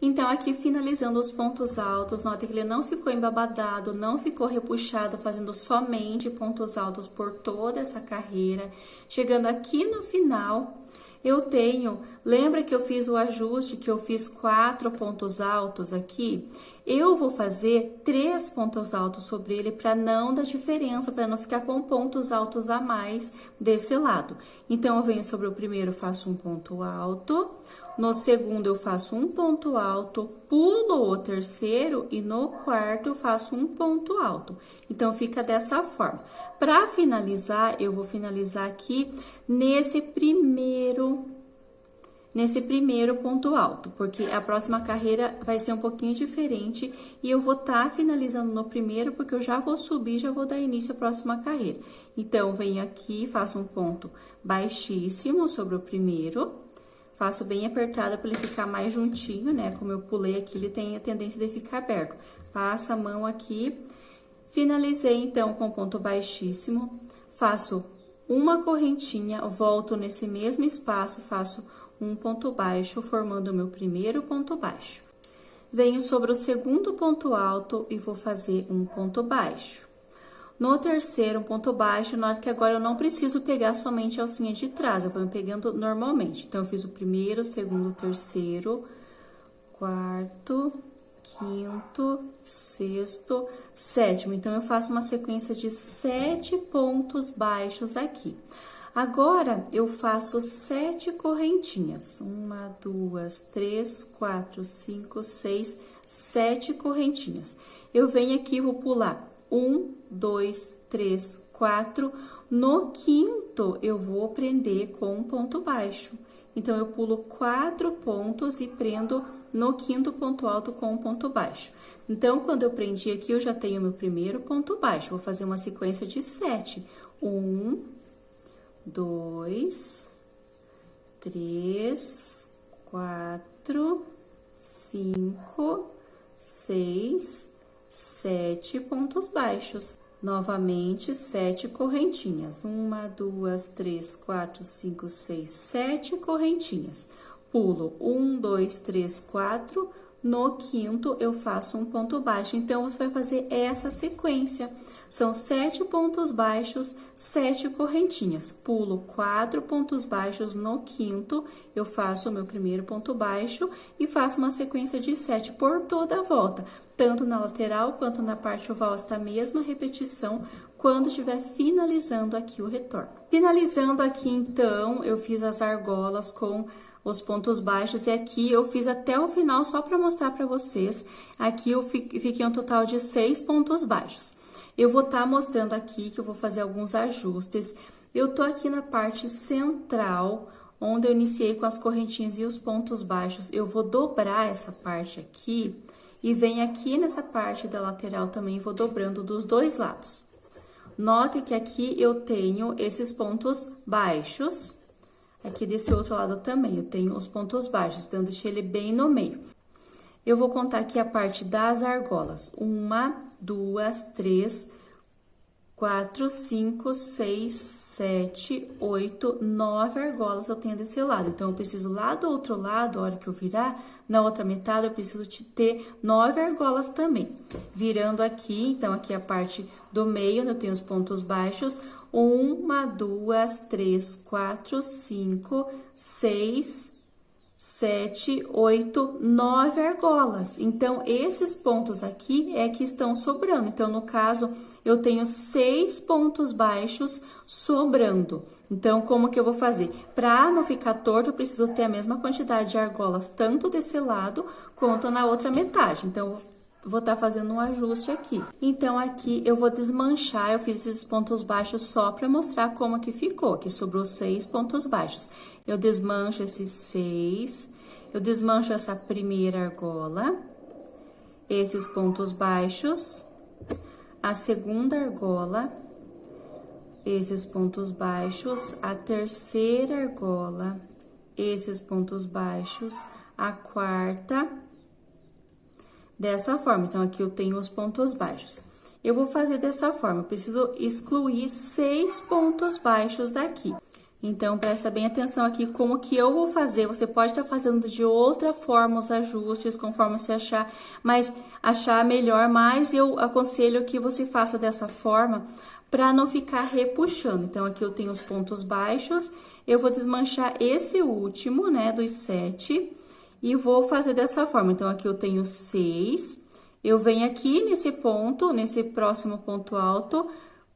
Então, aqui finalizando os pontos altos, nota que ele não ficou embabadado, não ficou repuxado, fazendo somente pontos altos por toda essa carreira. Chegando aqui no final, eu tenho, lembra que eu fiz o ajuste, que eu fiz 4 pontos altos aqui? Eu vou fazer 3 pontos altos sobre ele para não dar diferença, para não ficar com pontos altos a mais desse lado. Então, eu venho sobre o primeiro, faço um ponto alto, no segundo eu faço um ponto alto, pulo o terceiro e no quarto eu faço um ponto alto. Então, fica dessa forma. Para finalizar, eu vou finalizar aqui nesse primeiro ponto alto, porque a próxima carreira vai ser um pouquinho diferente e eu vou estar finalizando no primeiro, porque eu já vou subir, já vou dar início à próxima carreira. Então, eu venho aqui, faço um ponto baixíssimo sobre o primeiro, faço bem apertado para ele ficar mais juntinho, né? Como eu pulei aqui, ele tem a tendência de ficar aberto. Passa a mão aqui, finalizei então com ponto baixíssimo, faço uma correntinha, volto nesse mesmo espaço, faço um ponto baixo, formando o meu primeiro ponto baixo. Venho sobre o segundo ponto alto e vou fazer um ponto baixo. No terceiro, um ponto baixo, na hora que agora eu não preciso pegar somente a alcinha de trás, eu vou pegando normalmente. Então, eu fiz o primeiro, segundo, terceiro, quarto, quinto, sexto, sétimo. Então, eu faço uma sequência de 7 pontos baixos aqui. Agora, eu faço 7 correntinhas. 1, 2, 3, 4, 5, 6, 7 correntinhas. Eu venho aqui e vou pular 1, 2, 3, 4. No quinto, eu vou prender com um ponto baixo. Então, eu pulo 4 pontos e prendo no quinto ponto alto com um ponto baixo. Então, quando eu prendi aqui, eu já tenho meu primeiro ponto baixo. Vou fazer uma sequência de 7. 1, 2, 3, 4, 5, 6, 7 pontos baixos. Novamente, 7 correntinhas. 1, 2, 3, 4, 5, 6, 7 correntinhas. Pulo 1, 2, 3, 4. No quinto, eu faço um ponto baixo. Então, você vai fazer essa sequência. São 7 pontos baixos, 7 correntinhas. Pulo 4 pontos baixos no quinto, eu faço o meu primeiro ponto baixo e faço uma sequência de 7 por toda a volta. Tanto na lateral quanto na parte oval, esta mesma repetição quando estiver finalizando aqui o retorno. Finalizando aqui, então, eu fiz as argolas com os pontos baixos, e aqui eu fiz até o final só para mostrar para vocês. Aqui eu fiquei um total de 6 pontos baixos. Eu vou estar mostrando aqui que eu vou fazer alguns ajustes. Eu tô aqui na parte central, onde eu iniciei com as correntinhas e os pontos baixos. Eu vou dobrar essa parte aqui e venho aqui nessa parte da lateral também, vou dobrando dos dois lados. Note que aqui eu tenho esses pontos baixos. Aqui desse outro lado também, eu tenho os pontos baixos, então, eu deixei ele bem no meio. Eu vou contar aqui a parte das argolas. 1, 2, 3, 4, 5, 6, 7, 8, 9 argolas eu tenho desse lado. Então, eu preciso lá do outro lado, a hora que eu virar, na outra metade, eu preciso ter 9 argolas também. Virando aqui, então, aqui a parte do meio, eu tenho os pontos baixos. 1, 2, 3, 4, 5, 6, 7, 8, 9 argolas. Então, esses pontos aqui é que estão sobrando. Então, no caso, eu tenho 6 pontos baixos sobrando. Então, como que eu vou fazer? Para não ficar torto, eu preciso ter a mesma quantidade de argolas, tanto desse lado quanto na outra metade. Então, vou estar fazendo um ajuste aqui. Então, aqui eu vou desmanchar, eu fiz esses pontos baixos só para mostrar como que ficou, que sobrou 6 pontos baixos. Eu desmancho esses 6, eu desmancho essa primeira argola, esses pontos baixos, a segunda argola, esses pontos baixos, a terceira argola, esses pontos baixos, a quarta, dessa forma. Então, aqui eu tenho os pontos baixos. Eu vou fazer dessa forma, eu preciso excluir 6 pontos baixos daqui. Então, presta bem atenção aqui como que eu vou fazer. Você pode estar fazendo de outra forma os ajustes, conforme você achar, mas achar melhor, mas eu aconselho que você faça dessa forma para não ficar repuxando. Então, aqui eu tenho os pontos baixos, eu vou desmanchar esse último, né, dos 7, e vou fazer dessa forma. Então, aqui eu tenho 6, eu venho aqui nesse ponto, nesse próximo ponto alto,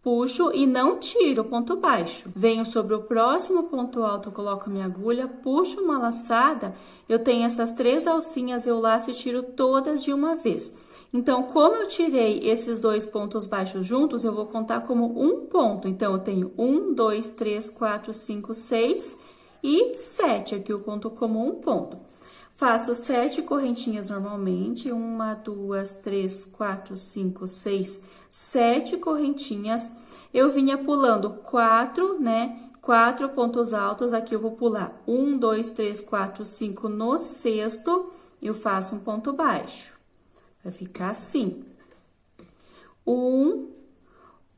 puxo e não tiro o ponto baixo. Venho sobre o próximo ponto alto, coloco a minha agulha, puxo uma laçada, eu tenho essas 3 alcinhas, eu laço e tiro todas de uma vez. Então, como eu tirei esses 2 pontos baixos juntos, eu vou contar como um ponto. Então, eu tenho 1, 2, 3, 4, 5, 6 e 7. Aqui eu conto como um ponto. Faço 7 correntinhas normalmente, 1, 2, 3, 4, 5, 6, 7 correntinhas. Eu vinha pulando 4, né? 4 pontos altos, aqui eu vou pular 1, 2, 3, 4, 5 no sexto, eu faço um ponto baixo. Vai ficar assim. 1,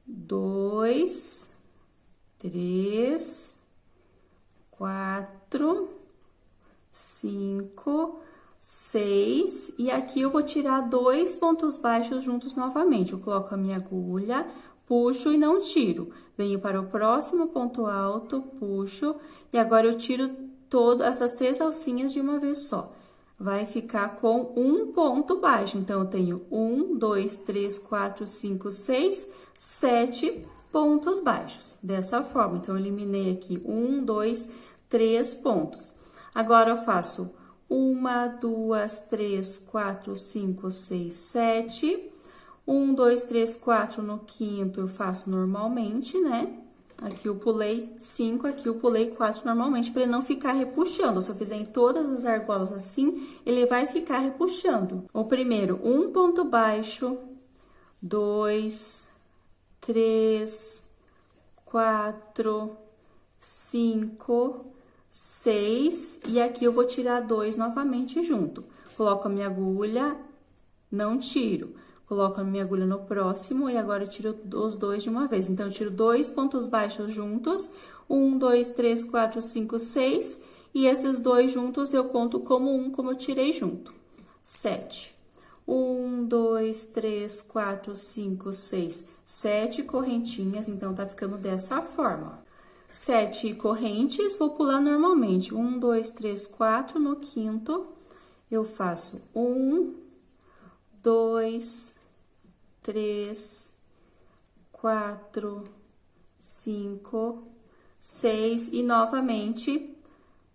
2, 3, 4, 5, 6, e aqui eu vou tirar 2 pontos baixos juntos novamente. Eu coloco a minha agulha, puxo e não tiro. Venho para o próximo ponto alto, puxo, e agora eu tiro todas essas 3 alcinhas de uma vez só. Vai ficar com um ponto baixo. Então, eu tenho 1, 2, 3, 4, 5, 6, 7 pontos baixos. Dessa forma, então, eu eliminei aqui 1, 2, 3 pontos. Agora, eu faço 1, 2, 3, 4, 5, 6, 7. 1, 2, 3, 4 no quinto eu faço normalmente, né? Aqui eu pulei 5, aqui eu pulei 4 normalmente, para ele não ficar repuxando. Se eu fizer em todas as argolas assim, ele vai ficar repuxando. O primeiro, um ponto baixo, 2, 3, 4, 5, 6, e aqui eu vou tirar 2 novamente junto. Coloco a minha agulha, não tiro. Coloco a minha agulha no próximo e agora eu tiro os 2 de uma vez. Então, eu tiro 2 pontos baixos juntos, 1, 2, 3, 4, 5, 6, e esses 2 juntos eu conto como um, como eu tirei junto. 7. 1, 2, 3, 4, 5, 6, 7 correntinhas, então, tá ficando dessa forma, ó. 7 correntes, vou pular normalmente. 1, 2, 3, 4, no quinto, eu faço 1, 2, 3, 4, 5, 6, e novamente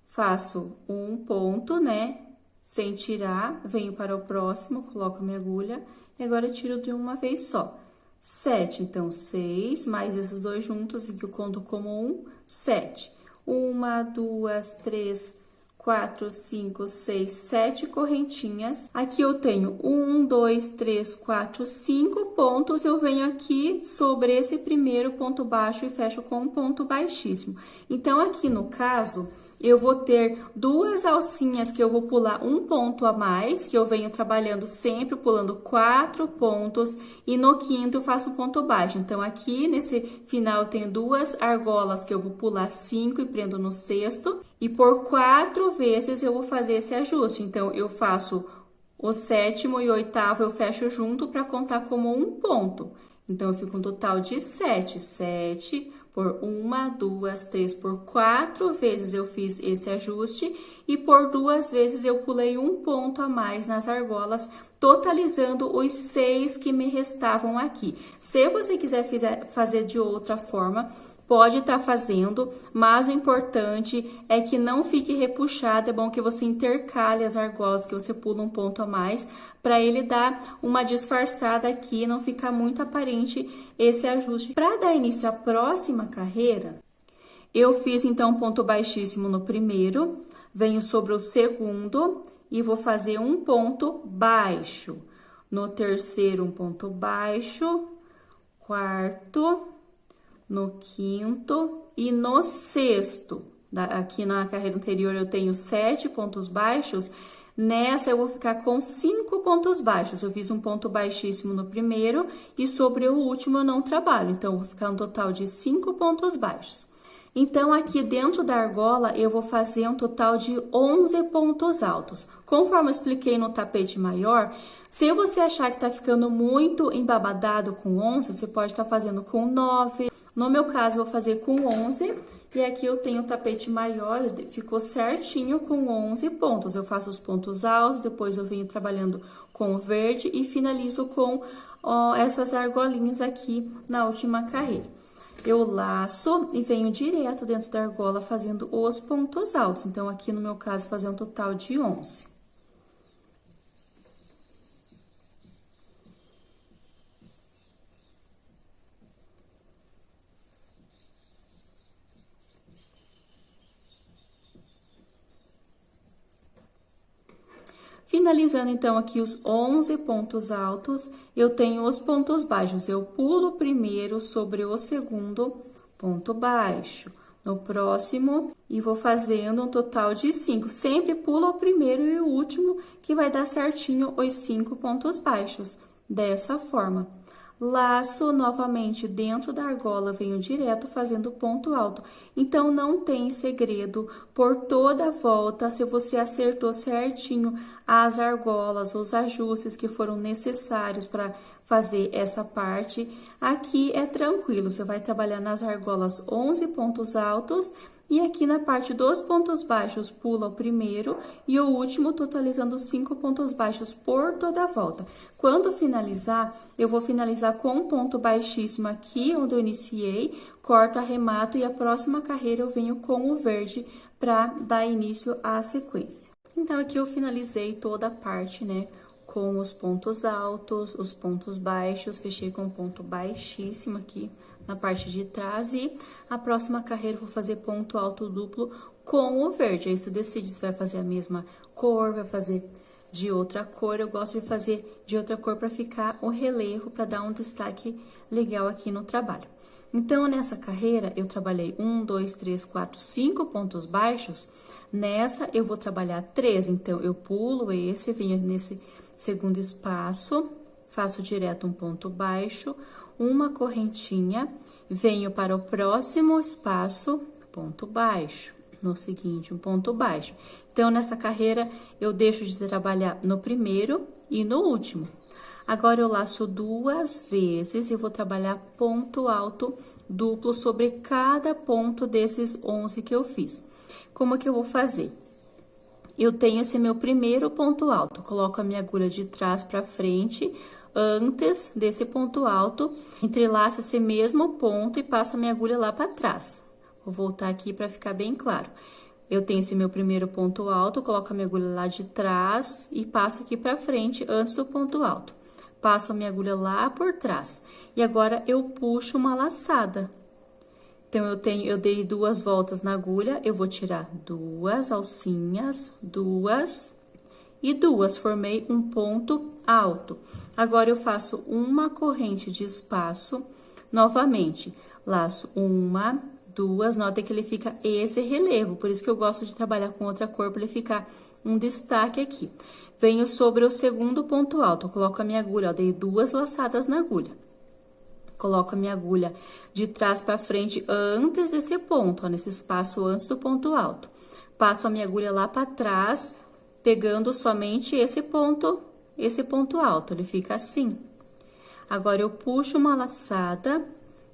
faço um ponto, né? Sem tirar, venho para o próximo, coloco a minha agulha e agora eu tiro de uma vez só. 7, então 6, mais esses 2 juntos, e que eu conto como um, 7. 1, 2, 3, 4, 5, 6, 7 correntinhas. Aqui eu tenho 1, 2, 3, 4, 5 pontos. Eu venho aqui sobre esse primeiro ponto baixo e fecho com um ponto baixíssimo. Então, aqui no caso, eu vou ter 2 alcinhas que eu vou pular um ponto a mais, que eu venho trabalhando sempre pulando 4 pontos, e no quinto eu faço um ponto baixo. Então, aqui nesse final eu tenho 2 argolas que eu vou pular 5 e prendo no sexto, e por 4 vezes eu vou fazer esse ajuste. Então, eu faço o sétimo e o oitavo, eu fecho junto para contar como um ponto. Então, eu fico um total de 7. 7 por 1, 2, 3, por 4 vezes eu fiz esse ajuste, e por 2 vezes eu pulei um ponto a mais nas argolas, totalizando os 6 que me restavam aqui. Se você quiser fazer de outra forma, pode estar fazendo, mas o importante é que não fique repuxado. É bom que você intercale as argolas, que você pula um ponto a mais, para ele dar uma disfarçada aqui, não ficar muito aparente esse ajuste. Para dar início à próxima carreira, eu fiz então um ponto baixíssimo no primeiro, venho sobre o segundo e vou fazer um ponto baixo. No terceiro, um ponto baixo, quarto, no quinto e no sexto. Aqui na carreira anterior eu tenho 7 pontos baixos, nessa eu vou ficar com 5 pontos baixos. Eu fiz um ponto baixíssimo no primeiro e sobre o último eu não trabalho, então eu vou ficar um total de 5 pontos baixos. Então, aqui dentro da argola, eu vou fazer um total de 11 pontos altos. Conforme eu expliquei no tapete maior, se você achar que tá ficando muito embabadado com 11, você pode estar fazendo com 9. No meu caso, eu vou fazer com 11. E aqui eu tenho o tapete maior, ficou certinho com 11 pontos. Eu faço os pontos altos, depois eu venho trabalhando com o verde e finalizo com essas argolinhas aqui na última carreira. Eu laço e venho direto dentro da argola fazendo os pontos altos. Então, aqui no meu caso, fazer um total de 11. Finalizando, então, aqui os 11 pontos altos, eu tenho os pontos baixos. Eu pulo o primeiro sobre o segundo ponto baixo. No próximo, e vou fazendo um total de 5. Sempre pulo o primeiro e o último, que vai dar certinho os 5 pontos baixos. Dessa forma. Laço novamente dentro da argola, venho direto fazendo ponto alto. Então, não tem segredo, por toda a volta, se você acertou certinho as argolas, os ajustes que foram necessários para fazer essa parte, aqui é tranquilo, você vai trabalhar nas argolas 11 pontos altos, e aqui na parte dos pontos baixos, pula o primeiro e o último, totalizando 5 pontos baixos por toda a volta. Quando finalizar, eu vou finalizar com um ponto baixíssimo aqui, onde eu iniciei, corto, arremato e a próxima carreira eu venho com o verde para dar início à sequência. Então, aqui eu finalizei toda a parte, né? Com os pontos altos, os pontos baixos, fechei com um ponto baixíssimo aqui na parte de trás e a próxima carreira eu vou fazer ponto alto duplo com o verde. Aí você decide se vai fazer a mesma cor, vai fazer de outra cor. Eu gosto de fazer de outra cor para ficar o relevo, para dar um destaque legal aqui no trabalho. Então, nessa carreira, eu trabalhei 1, 2, 3, 4, 5 pontos baixos. Nessa, eu vou trabalhar 3, então, eu pulo esse, venho nesse segundo espaço, faço direto um ponto baixo, uma correntinha, venho para o próximo espaço, ponto baixo, no seguinte, um ponto baixo. Então, nessa carreira, eu deixo de trabalhar no primeiro e no último. Agora, eu laço 2 vezes e vou trabalhar ponto alto duplo sobre cada ponto desses 11 que eu fiz. Como que eu vou fazer? Eu tenho esse meu primeiro ponto alto, coloco a minha agulha de trás para frente, antes desse ponto alto, entrelaço esse mesmo ponto e passo a minha agulha lá para trás. Vou voltar aqui para ficar bem claro. Eu tenho esse meu primeiro ponto alto, coloco a minha agulha lá de trás e passo aqui para frente antes do ponto alto. Passo a minha agulha lá por trás. E agora, eu puxo uma laçada. Então, eu dei 2 voltas na agulha, eu vou tirar 2 alcinhas, 2 e 2, formei um ponto alto. Agora, eu faço uma corrente de espaço, novamente, laço 1, 2, nota que ele fica esse relevo, por isso que eu gosto de trabalhar com outra cor, para ele ficar um destaque aqui. Venho sobre o segundo ponto alto, coloco a minha agulha, ó, dei 2 laçadas na agulha. Coloco a minha agulha de trás para frente antes desse ponto, ó, nesse espaço antes do ponto alto. Passo a minha agulha lá para trás, pegando somente esse ponto alto, ele fica assim. Agora, eu puxo uma laçada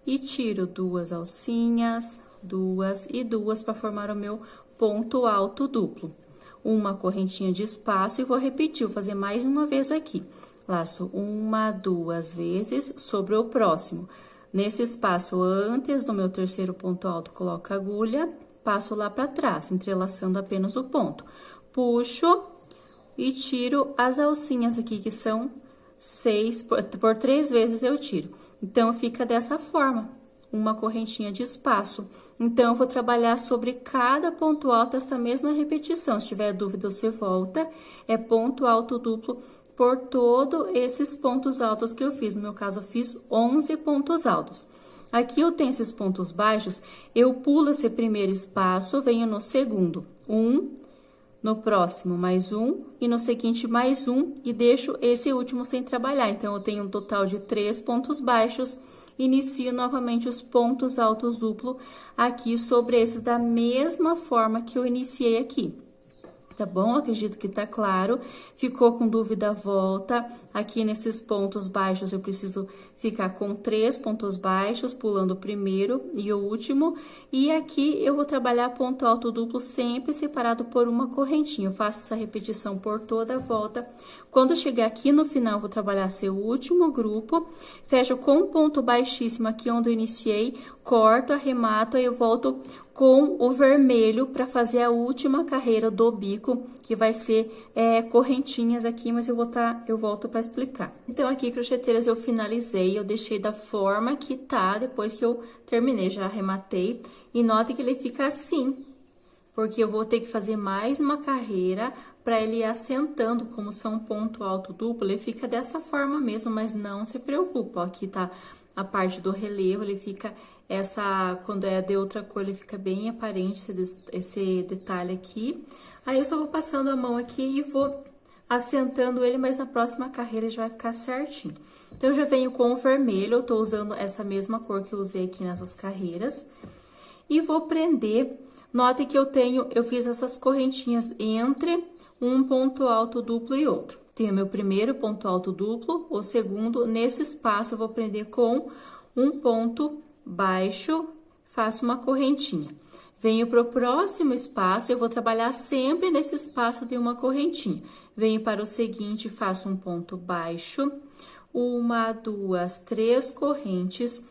e tiro 2 alcinhas, 2 e 2 para formar o meu ponto alto duplo. Uma correntinha de espaço e vou repetir, vou fazer mais uma vez aqui. Laço 1, 2 vezes sobre o próximo. Nesse espaço antes do meu terceiro ponto alto, coloco a agulha, passo lá para trás, entrelaçando apenas o ponto. Puxo e tiro as alcinhas aqui, que são 6, por 3 vezes eu tiro. Então, fica dessa forma, uma correntinha de espaço. Então, eu vou trabalhar sobre cada ponto alto esta mesma repetição. Se tiver dúvida, você volta. É ponto alto duplo por todos esses pontos altos que eu fiz. No meu caso, eu fiz 11 pontos altos. Aqui eu tenho esses pontos baixos, eu pulo esse primeiro espaço, venho no segundo, 1, no próximo mais 1 e no seguinte mais 1 e deixo esse último sem trabalhar. Então, eu tenho um total de 3 pontos baixos inicio novamente os pontos altos duplo aqui sobre esses da mesma forma que eu iniciei aqui. Tá bom? Acredito que tá claro. Ficou com dúvida, volta. Aqui nesses pontos baixos, eu preciso ficar com 3 pontos baixos, pulando o primeiro e o último. E aqui, eu vou trabalhar ponto alto duplo sempre separado por uma correntinha. Eu faço essa repetição por toda a volta. Quando eu chegar aqui no final, eu vou trabalhar seu último grupo. Fecho com um ponto baixíssimo aqui onde eu iniciei, corto, arremato, aí eu volto com o vermelho para fazer a última carreira do bico, que vai ser correntinhas aqui, mas eu volto para explicar. Então, aqui, crocheteiras, eu finalizei, eu deixei da forma que tá, depois que eu terminei, já arrematei. E notem que ele fica assim, porque eu vou ter que fazer mais uma carreira para ele ir assentando, como são ponto alto duplo, ele fica dessa forma mesmo, mas não se preocupa, ó, aqui tá a parte do relevo, ele fica quando é de outra cor, ele fica bem aparente esse detalhe aqui. Aí, eu só vou passando a mão aqui e vou assentando ele, mas na próxima carreira já vai ficar certinho. Então, eu já venho com o vermelho, eu tô usando essa mesma cor que eu usei aqui nessas carreiras. E vou prender, notem que eu fiz essas correntinhas entre um ponto alto duplo e outro. Tenho meu primeiro ponto alto duplo, o segundo, nesse espaço eu vou prender com um ponto baixo, faço uma correntinha. Venho para o próximo espaço, eu vou trabalhar sempre nesse espaço de uma correntinha. Venho para o seguinte, faço um ponto baixo, 1, 2, 3 correntes.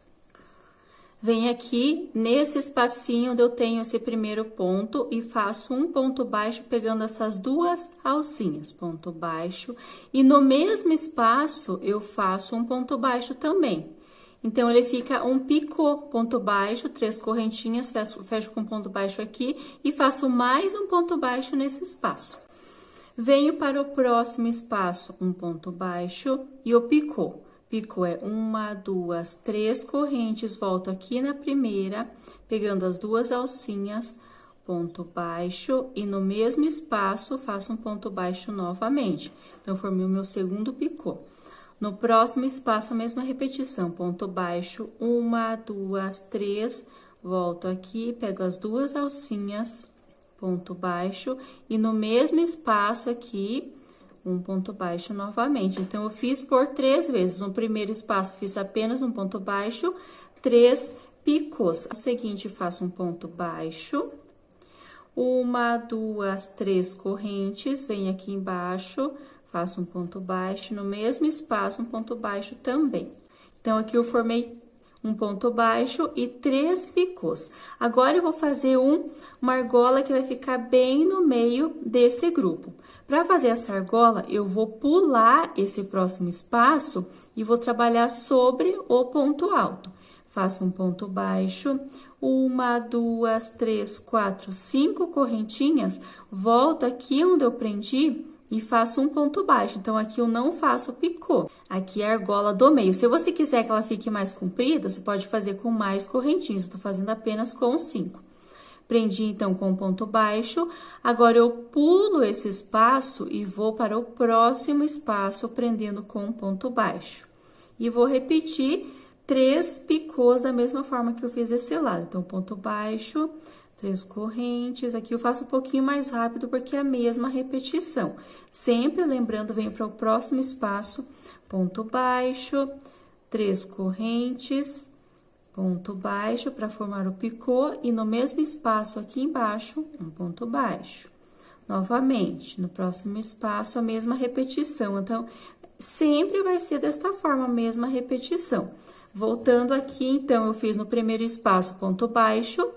Venho aqui nesse espacinho onde eu tenho esse primeiro ponto e faço um ponto baixo pegando essas duas alcinhas, ponto baixo. E no mesmo espaço, eu faço um ponto baixo também. Então, ele fica um picô, ponto baixo, 3 correntinhas, fecho com ponto baixo aqui e faço mais um ponto baixo nesse espaço. Venho para o próximo espaço, um ponto baixo e o picô. Picô é 1, 2, 3 correntes, volto aqui na primeira, pegando as duas alcinhas, ponto baixo e no mesmo espaço faço um ponto baixo novamente. Então, formei o meu segundo picô. No próximo espaço, a mesma repetição, ponto baixo, 1, 2, 3, volto aqui, pego as duas alcinhas, ponto baixo, e no mesmo espaço aqui, um ponto baixo novamente. Então, eu fiz por 3 vezes. No primeiro espaço, fiz apenas um ponto baixo, 3 picôs. No seguinte, faço um ponto baixo, 1, 2, 3 correntes, venho aqui embaixo, faço um ponto baixo, no mesmo espaço, um ponto baixo também. Então, aqui eu formei um ponto baixo e 3 picôs. Agora, eu vou fazer uma argola que vai ficar bem no meio desse grupo. Para fazer essa argola, eu vou pular esse próximo espaço e vou trabalhar sobre o ponto alto. Faço um ponto baixo, 1, 2, 3, 4, 5 correntinhas, volto aqui onde eu prendi e faço um ponto baixo. Então, aqui eu não faço picô. Aqui é a argola do meio. Se você quiser que ela fique mais comprida, você pode fazer com mais correntinhas. Eu tô fazendo apenas com 5. Prendi, então, com ponto baixo. Agora, eu pulo esse espaço e vou para o próximo espaço, prendendo com ponto baixo. E vou repetir 3 picôs da mesma forma que eu fiz desse lado. Então, ponto baixo, 3 correntes, aqui eu faço um pouquinho mais rápido porque é a mesma repetição. Sempre lembrando, venho para o próximo espaço, ponto baixo, 3 correntes, ponto baixo para formar o picô e no mesmo espaço aqui embaixo, um ponto baixo. Novamente, no próximo espaço, a mesma repetição. Então, sempre vai ser desta forma, a mesma repetição. Voltando aqui, então, eu fiz no primeiro espaço, ponto baixo,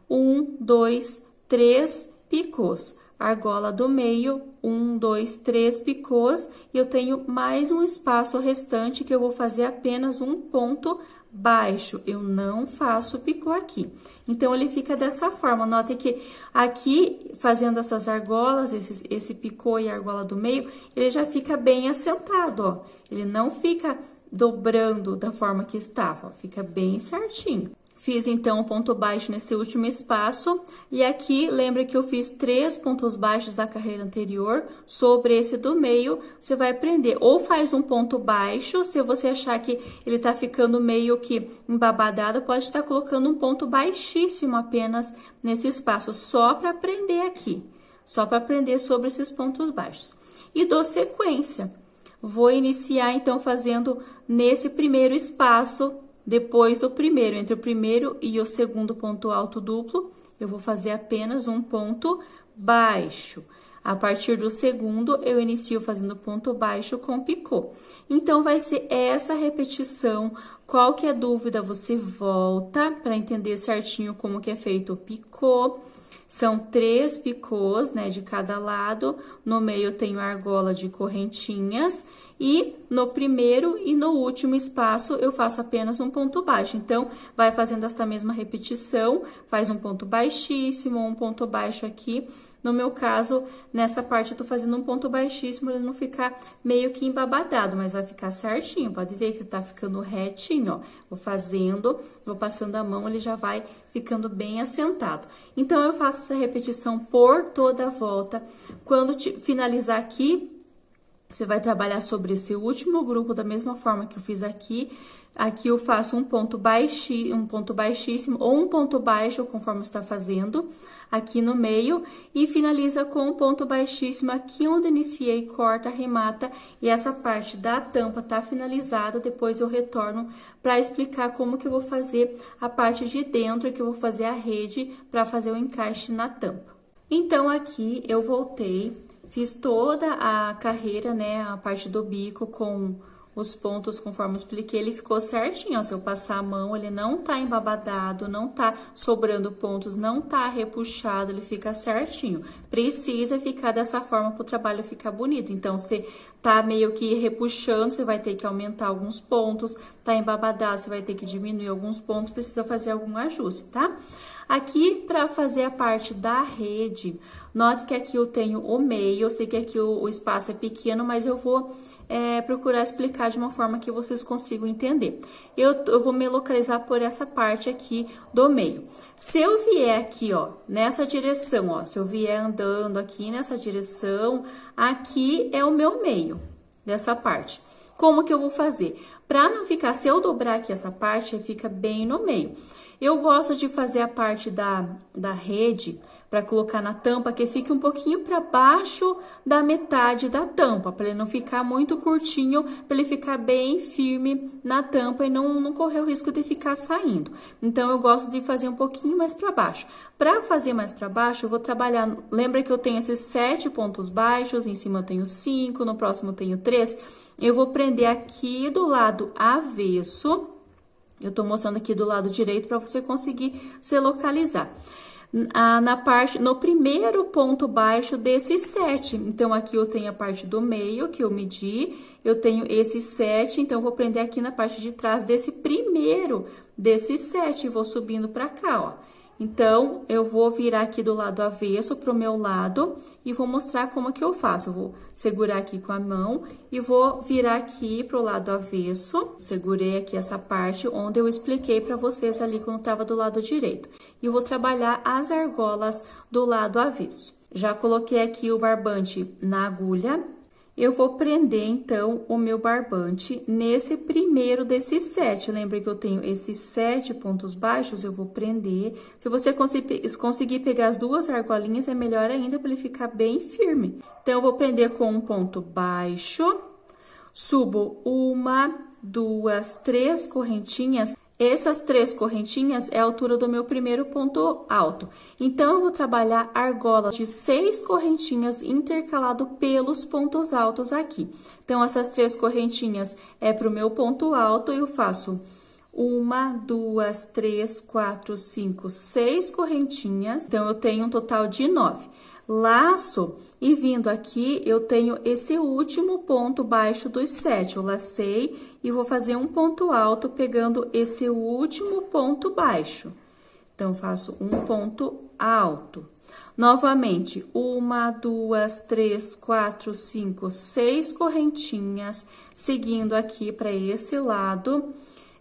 1, 2, 3 picôs. Argola do meio, 1, 2, 3 picôs. E eu tenho mais um espaço restante que eu vou fazer apenas um ponto baixo. Eu não faço picô aqui. Então, ele fica dessa forma. Notem que aqui, fazendo essas argolas, esse picô e a argola do meio, ele já fica bem assentado, ó. Ele não fica dobrando da forma que estava, ó. Fica bem certinho. Fiz, então, um ponto baixo nesse último espaço. E aqui, lembra que eu fiz 3 pontos baixos da carreira anterior. Sobre esse do meio, você vai prender. Ou faz um ponto baixo, se você achar que ele tá ficando meio que embabadado, pode estar colocando um ponto baixíssimo apenas nesse espaço, só para prender aqui. Só para prender sobre esses pontos baixos. E dou sequência. Vou iniciar, então, fazendo nesse primeiro espaço. Depois do primeiro, entre o primeiro e o segundo ponto alto duplo, eu vou fazer apenas um ponto baixo. A partir do segundo, eu inicio fazendo ponto baixo com picô. Então, vai ser essa repetição. Qualquer dúvida, você volta para entender certinho como que é feito o picô. São 3 picôs, né, de cada lado. No meio eu tenho argola de correntinhas. E no primeiro e no último espaço, eu faço apenas um ponto baixo. Então, vai fazendo esta mesma repetição, faz um ponto baixíssimo, um ponto baixo aqui. No meu caso, nessa parte, eu tô fazendo um ponto baixíssimo, ele não ficar meio que embabadado, mas vai ficar certinho. Pode ver que tá ficando retinho, ó. Vou fazendo, vou passando a mão, ele já vai ficando bem assentado. Então, eu faço essa repetição por toda a volta. Quando finalizar aqui, você vai trabalhar sobre esse último grupo da mesma forma que eu fiz aqui. Aqui eu faço um ponto baixíssimo ou um ponto baixo, conforme está fazendo, aqui no meio, e finaliza com um ponto baixíssimo aqui onde iniciei, corta, arremata, e essa parte da tampa tá finalizada. Depois eu retorno para explicar como que eu vou fazer a parte de dentro, que eu vou fazer a rede para fazer o encaixe na tampa. Então, aqui eu voltei, fiz toda a carreira, né, a parte do bico com os pontos, conforme eu expliquei, ele ficou certinho, ó. Se eu passar a mão, ele não tá embabadado, não tá sobrando pontos, não tá repuxado, ele fica certinho. Precisa ficar dessa forma para o trabalho ficar bonito. Então, se tá meio que repuxando, você vai ter que aumentar alguns pontos, tá embabadado, você vai ter que diminuir alguns pontos, precisa fazer algum ajuste, tá? Aqui, para fazer a parte da rede, note que aqui eu tenho o meio, eu sei que aqui o espaço é pequeno, mas eu vou procurar explicar de uma forma que vocês consigam entender. Eu vou me localizar por essa parte aqui do meio. Se eu vier aqui, ó, nessa direção, ó, se eu vier andando aqui nessa direção, aqui é o meu meio dessa parte. Como que eu vou fazer? Para não ficar, se eu dobrar aqui essa parte, fica bem no meio. Eu gosto de fazer a parte da rede para colocar na tampa que fique um pouquinho para baixo da metade da tampa, para ele não ficar muito curtinho, para ele ficar bem firme na tampa e não correr o risco de ficar saindo. Então, eu gosto de fazer um pouquinho mais para baixo. Para fazer mais para baixo, eu vou trabalhar, lembra que eu tenho esses 7 pontos baixos, em cima eu tenho 5, no próximo eu tenho 3. Eu vou prender aqui do lado avesso. Eu tô mostrando aqui do lado direito para você conseguir se localizar. No primeiro ponto baixo desses 7. Então, aqui eu tenho a parte do meio que eu medi, eu tenho esses 7, então, eu vou prender aqui na parte de trás desse primeiro desses 7 e vou subindo para cá, ó. Então, eu vou virar aqui do lado avesso pro meu lado e vou mostrar como que eu faço. Eu vou segurar aqui com a mão e vou virar aqui pro lado avesso. Segurei aqui essa parte onde eu expliquei para vocês ali quando tava do lado direito. E vou trabalhar as argolas do lado avesso. Já coloquei aqui o barbante na agulha. Eu vou prender, então, o meu barbante nesse primeiro desses 7. Lembra que eu tenho esses 7 pontos baixos, eu vou prender. Se você conseguir pegar as 2 argolinhas, é melhor ainda para ele ficar bem firme. Então, eu vou prender com um ponto baixo, subo 1, 2, 3 correntinhas. Essas 3 correntinhas é a altura do meu primeiro ponto alto. Então, eu vou trabalhar argolas de 6 correntinhas intercalado pelos pontos altos aqui. Então, essas 3 correntinhas é para o meu ponto alto, eu faço 1, 2, 3, 4, 5, 6 correntinhas. Então, eu tenho um total de 9. Laço, e vindo aqui, eu tenho esse último ponto baixo dos 7. Eu lacei e vou fazer um ponto alto pegando esse último ponto baixo. Então, faço um ponto alto. Novamente, 1, 2, 3, 4, 5, 6 correntinhas, seguindo aqui para esse lado.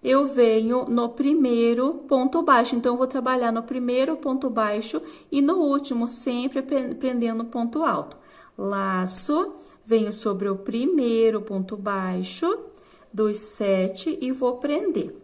eu venho no primeiro ponto baixo. Então, eu vou trabalhar no primeiro ponto baixo e no último, sempre prendendo o ponto alto. Laço, venho sobre o primeiro ponto baixo dos 7 e vou prender.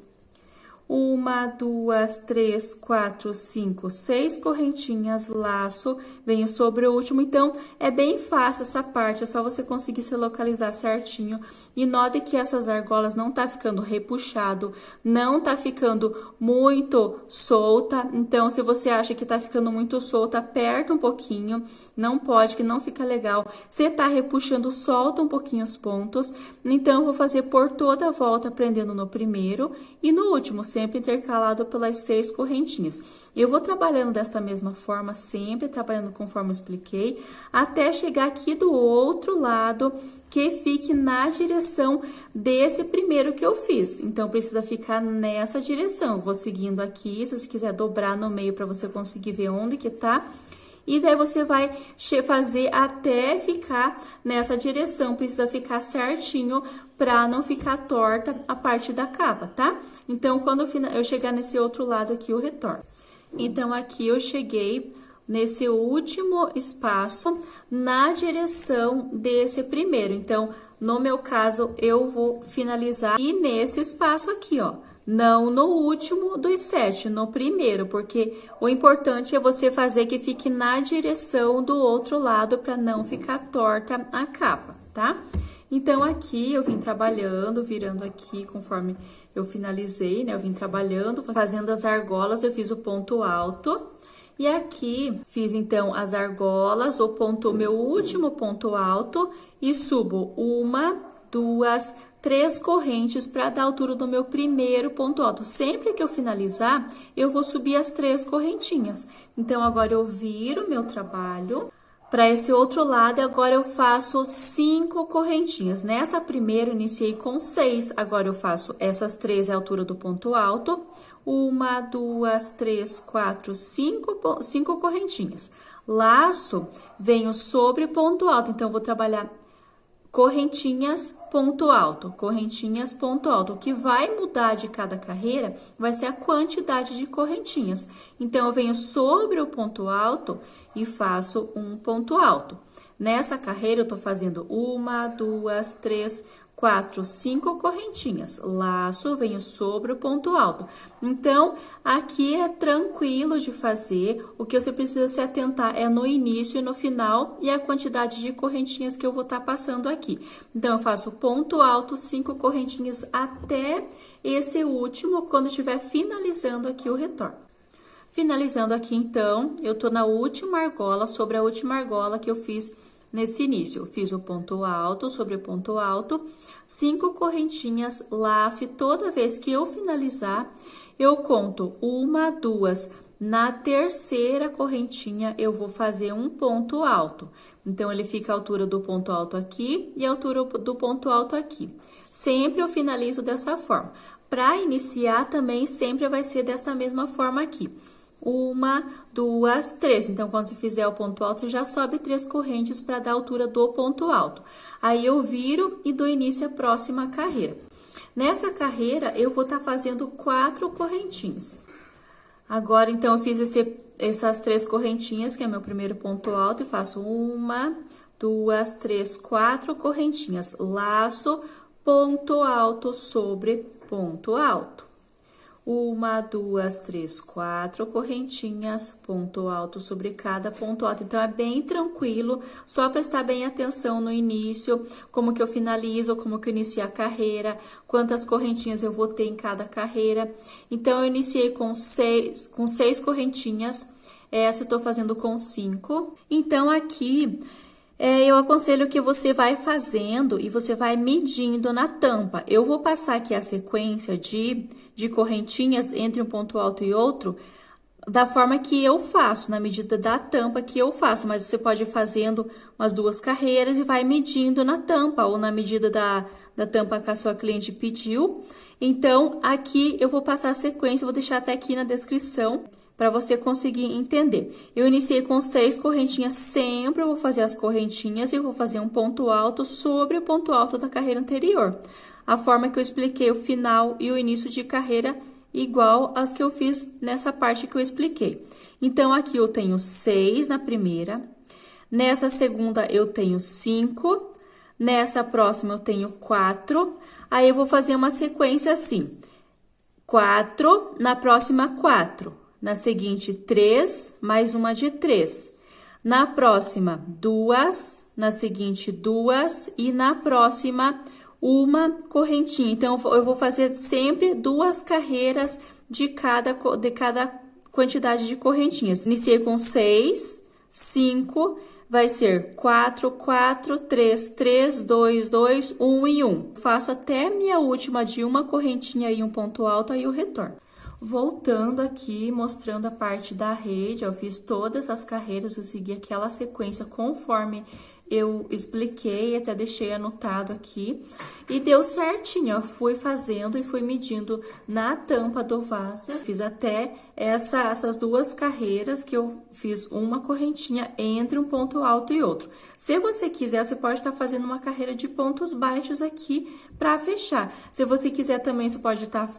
1, 2, 3, 4, 5, 6 correntinhas, laço, venho sobre o último. Então, é bem fácil essa parte, é só você conseguir se localizar certinho. E note que essas argolas não tá ficando repuxado, não tá ficando muito solta. Então, se você acha que tá ficando muito solta, aperta um pouquinho, não pode, que não fica legal. Se tá repuxando, solta um pouquinho os pontos. Então, eu vou fazer por toda a volta, prendendo no primeiro e no último, sempre intercalado pelas 6 correntinhas. Eu vou trabalhando desta mesma forma, sempre trabalhando conforme eu expliquei, até chegar aqui do outro lado, que fique na direção desse primeiro que eu fiz. Então, precisa ficar nessa direção. Eu vou seguindo aqui, se você quiser dobrar no meio para você conseguir ver onde que tá. E daí, você vai fazer até ficar nessa direção. Precisa ficar certinho para não ficar torta a parte da capa, tá? Então, quando eu chegar nesse outro lado aqui, eu retorno. Então, aqui eu cheguei nesse último espaço na direção desse primeiro. Então, no meu caso, eu vou finalizar e nesse espaço aqui, ó. Não no último dos 7, no primeiro, porque o importante é você fazer que fique na direção do outro lado para não ficar torta a capa, tá? Então, aqui eu vim trabalhando, virando aqui conforme eu finalizei, né? Eu vim trabalhando, fazendo as argolas, eu fiz o ponto alto. E aqui, fiz então as argolas, meu último ponto alto e subo 1, 2, 3 correntes para dar a altura do meu primeiro ponto alto. Sempre que eu finalizar, eu vou subir as 3 correntinhas. Então, agora eu viro meu trabalho para esse outro lado e agora eu faço 5 correntinhas. Nessa primeira, eu iniciei com 6, agora eu faço essas 3 à altura do ponto alto. 1, 2, 3, 4, 5 correntinhas. Laço, venho sobre ponto alto, então, eu vou trabalhar correntinhas, ponto alto, correntinhas, ponto alto. O que vai mudar de cada carreira vai ser a quantidade de correntinhas. Então, eu venho sobre o ponto alto e faço um ponto alto. Nessa carreira, eu tô fazendo 1, 2, 3, 4, 5 correntinhas. Laço, venho sobre o ponto alto. Então, aqui é tranquilo de fazer. O que você precisa se atentar é no início e no final e a quantidade de correntinhas que eu vou estar passando aqui. Então, eu faço ponto alto, 5 correntinhas até esse último, quando estiver finalizando aqui o retorno. Finalizando aqui, então, eu tô na última argola, sobre a última argola que eu fiz nesse início. Eu fiz o ponto alto sobre o ponto alto, 5 correntinhas, laço, e toda vez que eu finalizar, eu conto 1, 2, na terceira correntinha, eu vou fazer um ponto alto. Então, ele fica a altura do ponto alto aqui e a altura do ponto alto aqui. Sempre eu finalizo dessa forma. Para iniciar também, sempre vai ser desta mesma forma aqui. 1, 2, 3. Então, quando você fizer o ponto alto, você já sobe 3 correntes para dar a altura do ponto alto. Aí, eu viro e dou início à próxima carreira. Nessa carreira, eu vou estar fazendo 4 correntinhas. Agora, então, eu fiz essas 3 correntinhas, que é meu primeiro ponto alto, e faço 1, 2, 3, 4 correntinhas. Laço, ponto alto sobre ponto alto. 1, 2, 3, 4 correntinhas, ponto alto sobre cada ponto alto. Então, é bem tranquilo, só prestar bem atenção no início, como que eu finalizo, como que eu inicio a carreira, quantas correntinhas eu vou ter em cada carreira. Então, eu iniciei com 6 correntinhas, essa eu tô fazendo com 5. Então, aqui, eu aconselho que você vai fazendo e você vai medindo na tampa. Eu vou passar aqui a sequência de correntinhas entre um ponto alto e outro, da forma que eu faço, na medida da tampa que eu faço. Mas você pode ir fazendo umas 2 carreiras e vai medindo na tampa, ou na medida da tampa que a sua cliente pediu. Então, aqui eu vou passar a sequência, vou deixar até aqui na descrição, para você conseguir entender. Eu iniciei com 6 correntinhas, sempre eu vou fazer as correntinhas e vou fazer um ponto alto sobre o ponto alto da carreira anterior. A forma que eu expliquei o final e o início de carreira igual às que eu fiz nessa parte que eu expliquei. Então, aqui eu tenho 6 na primeira, nessa segunda eu tenho 5, nessa próxima eu tenho 4, aí eu vou fazer uma sequência assim, 4, na próxima 4, na seguinte 3, mais uma de 3, na próxima 2, na seguinte 2 e na próxima uma correntinha. Então, eu vou fazer sempre 2 carreiras de cada quantidade de correntinhas. Iniciei com 6, 5, vai ser 4, 4, 3, 3, 2, 2, 1 e 1. Faço até minha última de uma correntinha e um ponto alto, aí eu retorno. Voltando aqui, mostrando a parte da rede, eu fiz todas as carreiras, eu segui aquela sequência conforme eu expliquei, até deixei anotado aqui, e deu certinho, eu fui fazendo e fui medindo na tampa do vaso, fiz até essas 2 carreiras que eu fiz uma correntinha entre um ponto alto e outro. Se você quiser, você pode estar fazendo uma carreira de pontos baixos aqui para fechar. Se você quiser também, você pode estar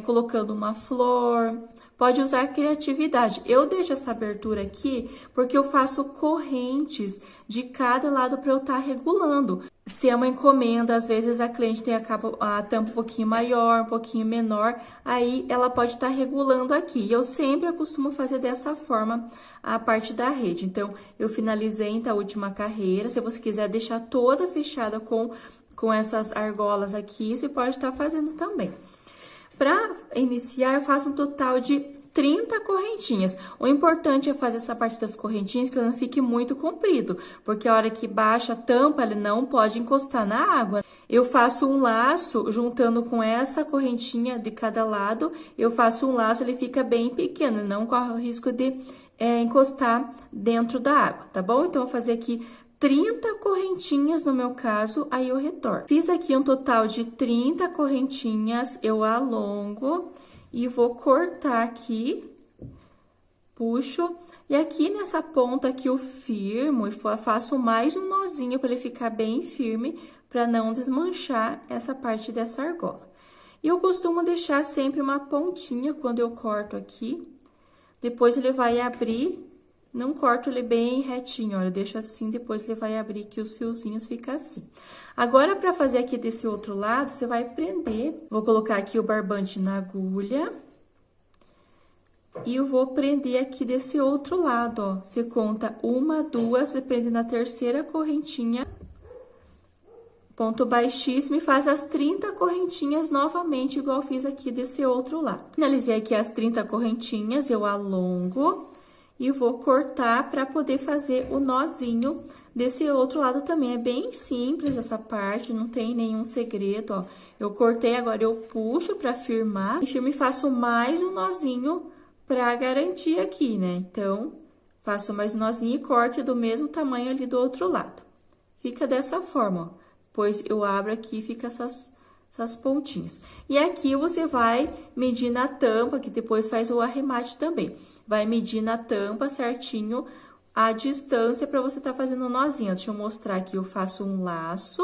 colocando uma flor, pode usar criatividade. Eu deixo essa abertura aqui porque eu faço correntes de cada lado para eu estar regulando. Se é uma encomenda, às vezes a cliente tem a tampa um pouquinho maior, um pouquinho menor, aí ela pode estar regulando aqui. E eu sempre costumo fazer dessa forma a parte da rede. Então, eu finalizei então a última carreira. Se você quiser deixar toda fechada com essas argolas aqui, você pode estar fazendo também. Para iniciar, eu faço um total de 30 correntinhas. O importante é fazer essa parte das correntinhas que ela não fique muito comprido, porque a hora que baixa a tampa, ele não pode encostar na água. Eu faço um laço, juntando com essa correntinha de cada lado, eu faço um laço, ele fica bem pequeno, ele não corre o risco de encostar dentro da água, tá bom? Então, eu vou fazer aqui 30 correntinhas no meu caso, aí eu retorno. Fiz aqui um total de 30 correntinhas, eu alongo e vou cortar aqui, puxo, e aqui nessa ponta aqui eu firmo e faço mais um nozinho para ele ficar bem firme, para não desmanchar essa parte dessa argola. E eu costumo deixar sempre uma pontinha quando eu corto aqui, depois ele vai abrir. Não corto ele bem retinho, olha, eu deixo assim, depois ele vai abrir aqui os fiozinhos, fica assim. Agora, para fazer aqui desse outro lado, você vai prender, vou colocar aqui o barbante na agulha. E eu vou prender aqui desse outro lado, ó. Você conta 1, 2, você prende na terceira correntinha, ponto baixíssimo e faz as 30 correntinhas novamente, igual eu fiz aqui desse outro lado. Finalizei aqui as 30 correntinhas, eu alongo. E vou cortar para poder fazer o nozinho desse outro lado também. É bem simples essa parte, não tem nenhum segredo, ó. Eu cortei, agora eu puxo para firmar. E firmo e faço mais um nozinho para garantir aqui, né? Então, faço mais um nozinho e corte do mesmo tamanho ali do outro lado. Fica dessa forma, ó. Depois eu abro aqui e fica essas pontinhas. E aqui você vai medir na tampa, que depois faz o arremate também. Vai medir na tampa certinho a distância para você estar fazendo o nozinho. Deixa eu mostrar aqui, eu faço um laço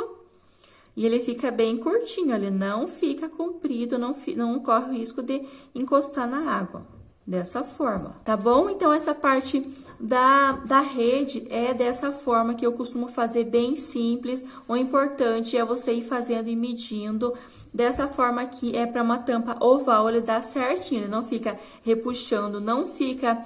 e ele fica bem curtinho, ele não fica comprido, não corre o risco de encostar na água. Dessa forma, tá bom? Então, essa parte da rede é dessa forma que eu costumo fazer, bem simples. O importante é você ir fazendo e medindo. Dessa forma aqui, é para uma tampa oval, ele dá certinho, ele não fica repuxando, não fica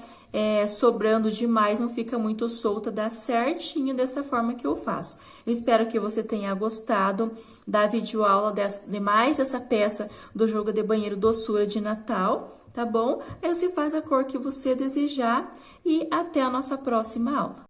sobrando demais, não fica muito solta, dá certinho dessa forma que eu faço. Eu espero que você tenha gostado da videoaula de mais essa peça do jogo de banheiro Doçura de Natal. Tá bom? Aí você faz a cor que você desejar e até a nossa próxima aula.